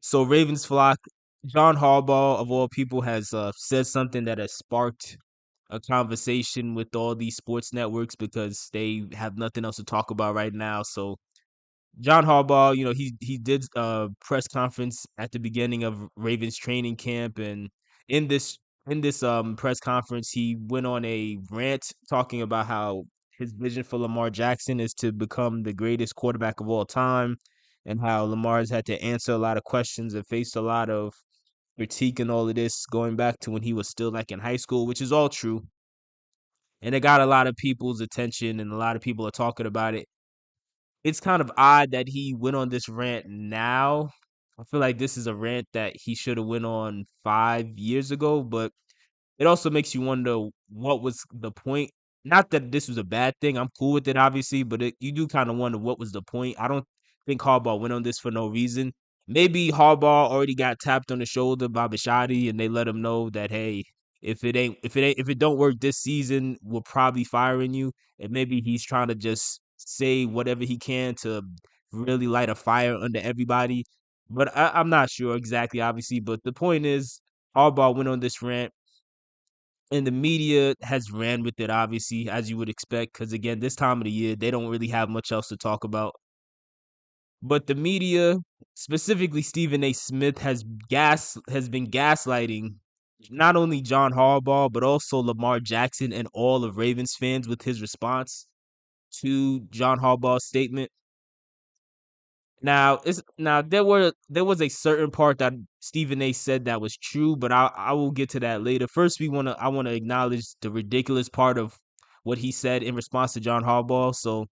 So Ravens flock, John Harbaugh of all people has said something that has sparked a conversation with all these sports networks because they have nothing else to talk about right now. So John Harbaugh, he did a press conference at the beginning of Ravens training camp, and in this press conference, he went on a rant talking about how his vision for Lamar Jackson is to become the greatest quarterback of all time, and how Lamar's had to answer a lot of questions and faced a lot of critique and all of this going back to when he was still like in high school, which is all true. And it got a lot of people's attention, and a lot of people are talking about it. It's kind of odd that he went on this rant now. I feel like this is a rant that he should have went on 5 years ago, but it also makes you wonder what was the point. Not that this was a bad thing. I'm cool with it, obviously, but you do kind of wonder what was the point. I don't think Harbaugh went on this for no reason. Maybe Harbaugh already got tapped on the shoulder by Bishotti, and they let him know that, hey, if it don't work this season, we're probably firing you. And maybe he's trying to just say whatever he can to really light a fire under everybody. But I'm not sure exactly, obviously. But the point is, Harbaugh went on this rant, and the media has ran with it, obviously, as you would expect, because again, this time of the year, they don't really have much else to talk about. But the media, specifically Stephen A. Smith, has been gaslighting not only John Harbaugh, but also Lamar Jackson and all of Ravens fans with his response to John Harbaugh's statement. Now there was a certain part that Stephen A said that was true, but I will get to that later. First, I want to acknowledge the ridiculous part of what he said in response to John Harbaugh. So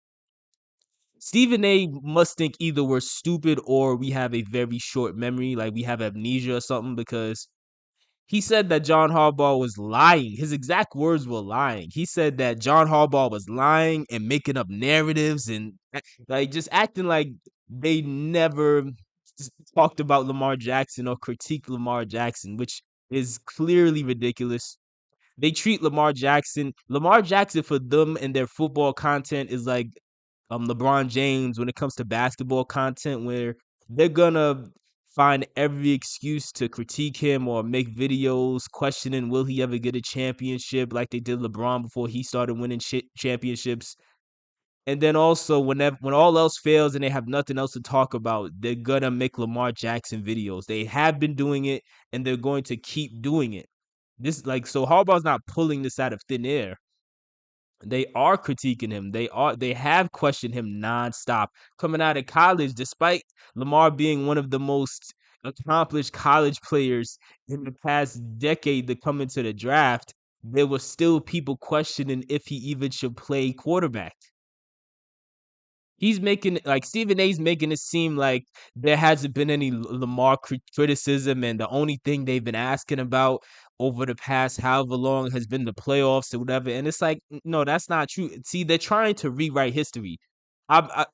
Stephen A must think either we're stupid or we have a very short memory, like we have amnesia or something, because he said that John Harbaugh was lying. His exact words were lying. He said that John Harbaugh was lying and making up narratives and like just acting like they never talked about Lamar Jackson or critiqued Lamar Jackson, which is clearly ridiculous. They treat Lamar Jackson for them and their football content is like LeBron James when it comes to basketball content, where they're gonna find every excuse to critique him or make videos questioning will he ever get a championship like they did LeBron before he started winning championships. And then also when all else fails and they have nothing else to talk about, they're gonna make Lamar Jackson videos. They have been doing it and they're going to keep doing it. This like so Harbaugh's not pulling this out of thin air. They are critiquing him. They have questioned him nonstop coming out of college, despite Lamar being one of the most accomplished college players in the past decade to come into the draft. There were still people questioning if he even should play quarterback. He's making like Stephen A's making it seem like there hasn't been any Lamar criticism, and the only thing they've been asking about over the past however long has been the playoffs or whatever. And it's like, no, that's not true. See, they're trying to rewrite history. I'm I,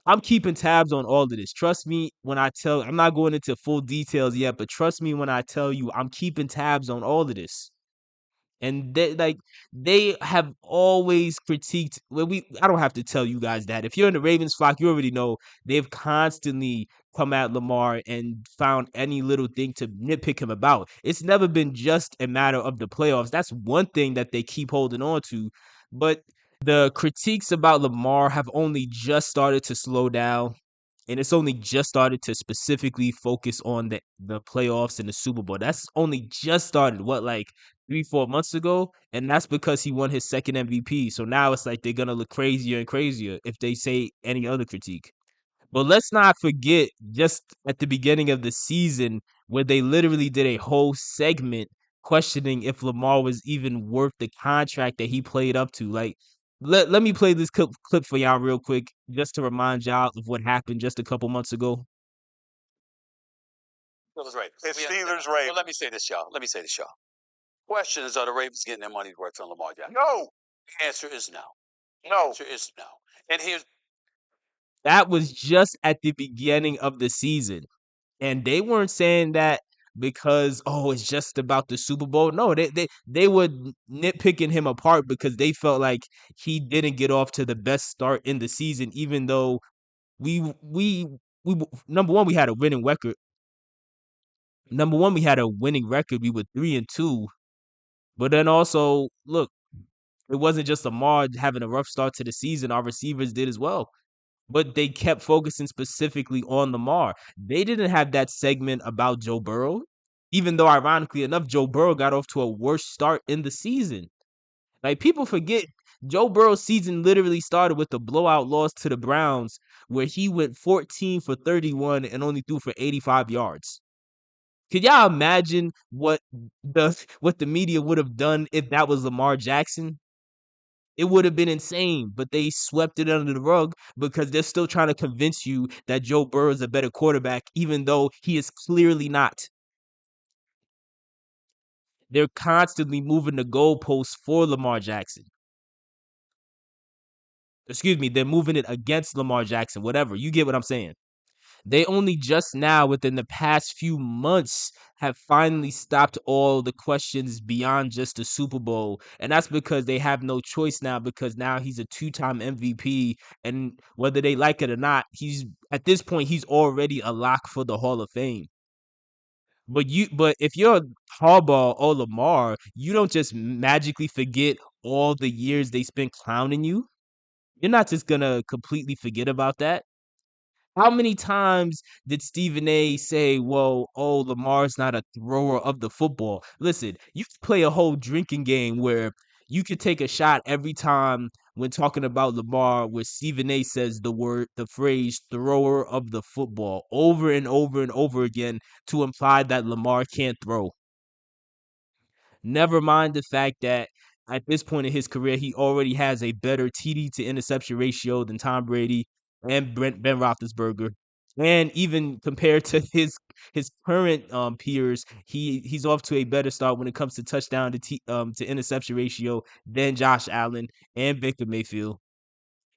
I'm keeping tabs on all of this. Trust me when I tell. I'm not going into full details yet, but trust me when I tell you, I'm keeping tabs on all of this. And they have always critiqued well, we I don't have to tell you guys that. If you're in the Ravens flock, you already know they've constantly come at Lamar and found any little thing to nitpick him about. It's never been just a matter of the playoffs. That's one thing that they keep holding on to. But the critiques about Lamar have only just started to slow down, and it's only just started to specifically focus on the playoffs and the Super Bowl. That's only just started. What, like 3 4 months ago, and that's because he won his second MVP. So now it's like they're gonna look crazier and crazier if they say any other critique. But let's not forget, just at the beginning of the season, where they literally did a whole segment questioning if Lamar was even worth the contract that he played up to. Like, let me play this clip for y'all real quick, just to remind y'all of what happened just a couple months ago. Steelers Ravens. It's Steelers Ravens. Well, let me say this, y'all. Let me say this, y'all. Question is, are the Ravens getting their money's worth on Lamar Jackson? No. The answer is no. No. The answer is no. And here's That was just at the beginning of the season. And they weren't saying that because, oh, it's just about the Super Bowl. No, they were nitpicking him apart because they felt like he didn't get off to the best start in the season, even though we number one, we had a winning record. Number one, we had a winning record. We were 3-2. But then also, look, it wasn't just Lamar having a rough start to the season. Our receivers did as well. But they kept focusing specifically on Lamar. They didn't have that segment about Joe Burrow, even though ironically enough, Joe Burrow got off to a worse start in the season. Like people forget Joe Burrow's season literally started with a blowout loss to the Browns where he went 14 for 31 and only threw for 85 yards. Could y'all imagine what the media would have done if that was Lamar Jackson? It would have been insane, but they swept it under the rug because they're still trying to convince you that Joe Burrow is a better quarterback, even though he is clearly not. They're constantly moving the goalposts for Lamar Jackson. Excuse me, they're moving it against Lamar Jackson, whatever. You get what I'm saying. They only just now, within the past few months, have finally stopped all the questions beyond just the Super Bowl. And that's because they have no choice now, because now he's a two-time MVP. And whether they like it or not, he's at this point, he's already a lock for the Hall of Fame. But if you're Harbaugh or Lamar, you don't just magically forget all the years they spent clowning you. You're not just gonna completely forget about that. How many times did Stephen A say, well, oh, Lamar's not a thrower of the football? Listen, you could play a whole drinking game where you could take a shot every time when talking about Lamar, where Stephen A says the phrase thrower of the football over and over and over again to imply that Lamar can't throw. Never mind the fact that at this point in his career, he already has a better TD to interception ratio than Tom Brady and Ben Roethlisberger. And even compared to his current peers, he's off to a better start when it comes to touchdown to interception ratio than Josh Allen and Baker Mayfield.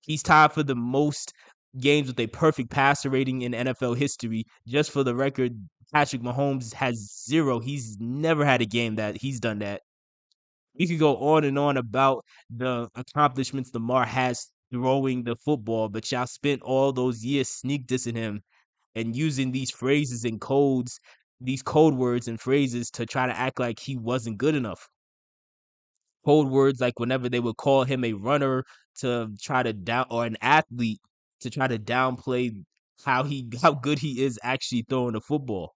He's tied for the most games with a perfect passer rating in NFL history. Just for the record, Patrick Mahomes has 0. He's never had a game that he's done that. We could go on and on about the accomplishments Lamar has throwing the football, but y'all spent all those years sneak dissing him and using these phrases and codes, these code words and phrases to try to act like he wasn't good enough. Code words like whenever they would call him a runner to try to down or an athlete to try to downplay how good he is actually throwing the football.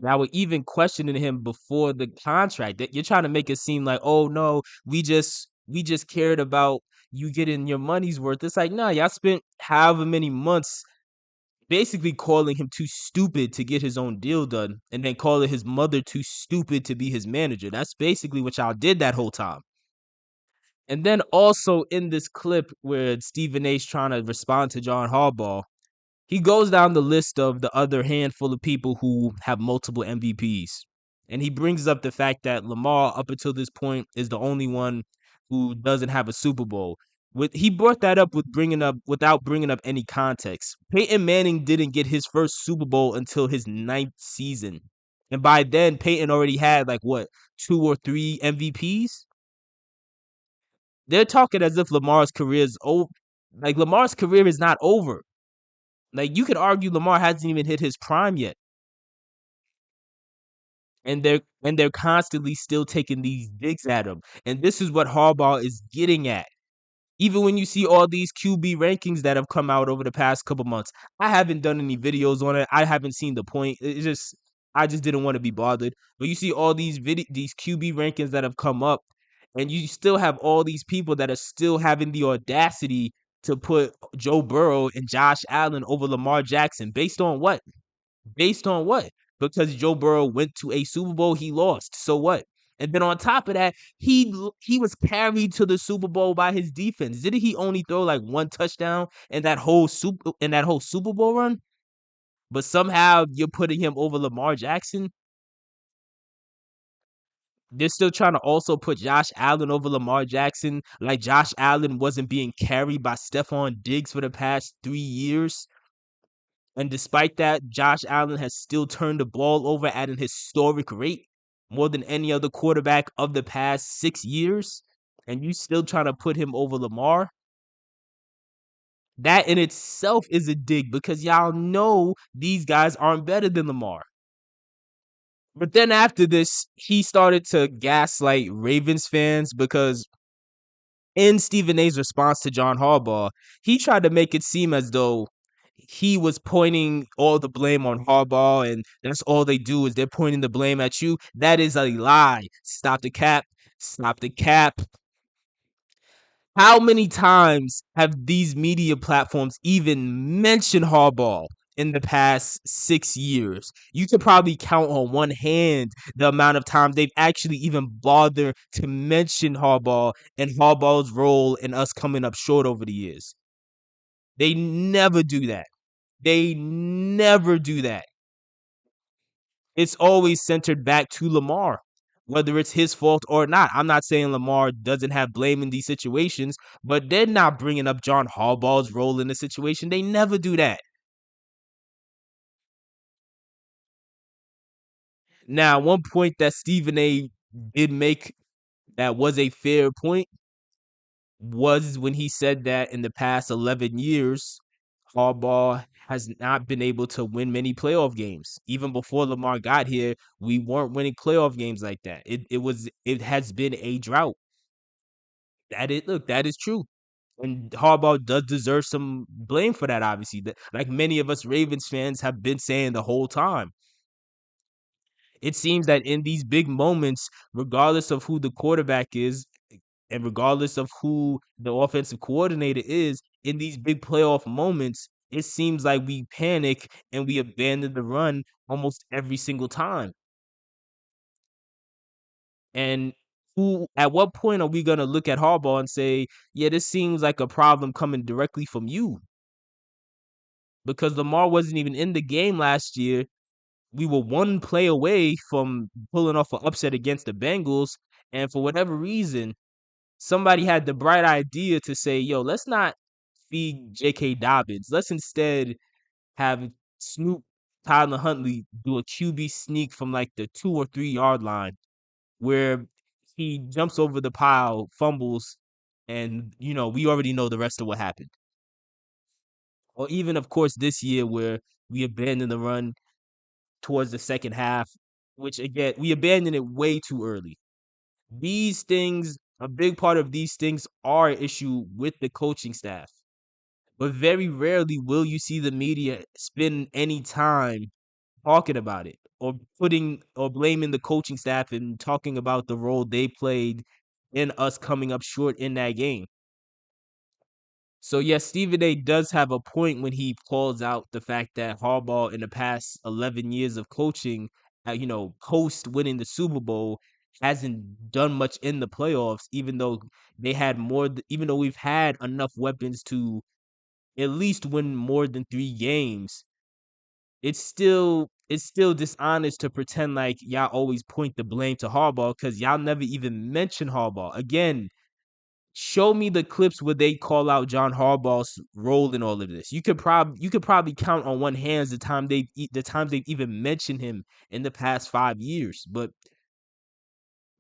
Now we're even questioning him before the contract. That you're trying to make it seem like, oh no, we just cared about you getting your money's worth. It's like, no, y'all spent however many months basically calling him too stupid to get his own deal done, and then calling his mother too stupid to be his manager. That's basically what y'all did that whole time. And then also in this clip where Stephen A's trying to respond to John Harbaugh, he goes down the list of the other handful of people who have multiple MVPs. And he brings up the fact that Lamar, up until this point, is the only one who doesn't have a Super Bowl. He brought that up without bringing up any context. Peyton Manning didn't get his first Super Bowl until his 9th season. And by then, Peyton already had like what, 2 or 3 MVPs? They're talking as if Lamar's career is over. Like Lamar's career is not over. Like you could argue Lamar hasn't even hit his prime yet. And they're constantly still taking these digs at him. And this is what Harbaugh is getting at. Even when you see all these QB rankings that have come out over the past couple months, I haven't done any videos on it. I haven't seen the point. I just didn't want to be bothered. But you see all these QB rankings that have come up, and you still have all these people that are still having the audacity to put Joe Burrow and Josh Allen over Lamar Jackson. Based on what? Based on what? Because Joe Burrow went to a Super Bowl, he lost. So what? And then on top of that, he was carried to the Super Bowl by his defense. Didn't he only throw like 1 touchdown in that whole Super Bowl run? But somehow you're putting him over Lamar Jackson. They're still trying to also put Josh Allen over Lamar Jackson, like Josh Allen wasn't being carried by Stephon Diggs for the past 3 years. And despite that, Josh Allen has still turned the ball over at an historic rate, more than any other quarterback of the past 6 years. And you still trying to put him over Lamar? That in itself is a dig because y'all know these guys aren't better than Lamar. But then after this, he started to gaslight Ravens fans because in Stephen A's response to John Harbaugh, he tried to make it seem as though he was pointing all the blame on Harbaugh, and that's all they do is they're pointing the blame at you. That is a lie. Stop the cap. Stop the cap. How many times have these media platforms even mentioned Harbaugh in the past 6 years? You could probably count on one hand the amount of time they've actually even bothered to mention Harbaugh and Harbaugh's role in us coming up short over the years. They never do that. They never do that. It's always centered back to Lamar, whether it's his fault or not. I'm not saying Lamar doesn't have blame in these situations, but they're not bringing up John Harbaugh's role in the situation. They never do that. Now, one point that Stephen A did make that was a fair point was when he said that in the past 11 years, Harbaugh has not been able to win many playoff games. Even before Lamar got here, we weren't winning playoff games like that. It has been a drought. That is true. And Harbaugh does deserve some blame for that, obviously. Like many of us Ravens fans have been saying the whole time. It seems that in these big moments, regardless of who the quarterback is, and regardless of who the offensive coordinator is, in these big playoff moments, it seems like we panic and we abandon the run almost every single time. And who at what point are we gonna look at Harbaugh and say, yeah, this seems like a problem coming directly from you? Because Lamar wasn't even in the game last year. We were one play away from pulling off an upset against the Bengals. And for whatever reason, somebody had the bright idea to say, yo, let's not feed J.K. Dobbins. Let's instead have Snoop Tyler Huntley do a QB sneak from like the 2 or 3 yard line where he jumps over the pile, fumbles, and we already know the rest of what happened. Or even, of course, this year where we abandoned the run towards the second half, which again, we abandoned it way too early. These things, a big part of these things are an issue with the coaching staff. But very rarely will you see the media spend any time talking about it or putting or blaming the coaching staff and talking about the role they played in us coming up short in that game. So yes, Stephen A does have a point when he calls out the fact that Harbaugh in the past 11 years of coaching, post winning the Super Bowl, hasn't done much in the playoffs, even though even though we've had enough weapons to at least win more than 3 games. It's still dishonest to pretend like y'all always point the blame to Harbaugh because y'all never even mention Harbaugh. Again, show me the clips where they call out John Harbaugh's role in all of this. You could probably count on one hand the times they've even mentioned him in the past 5 years. But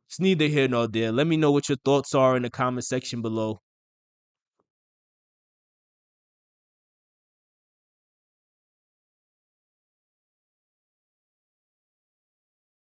it's neither here nor there. Let me know what your thoughts are in the comment section below.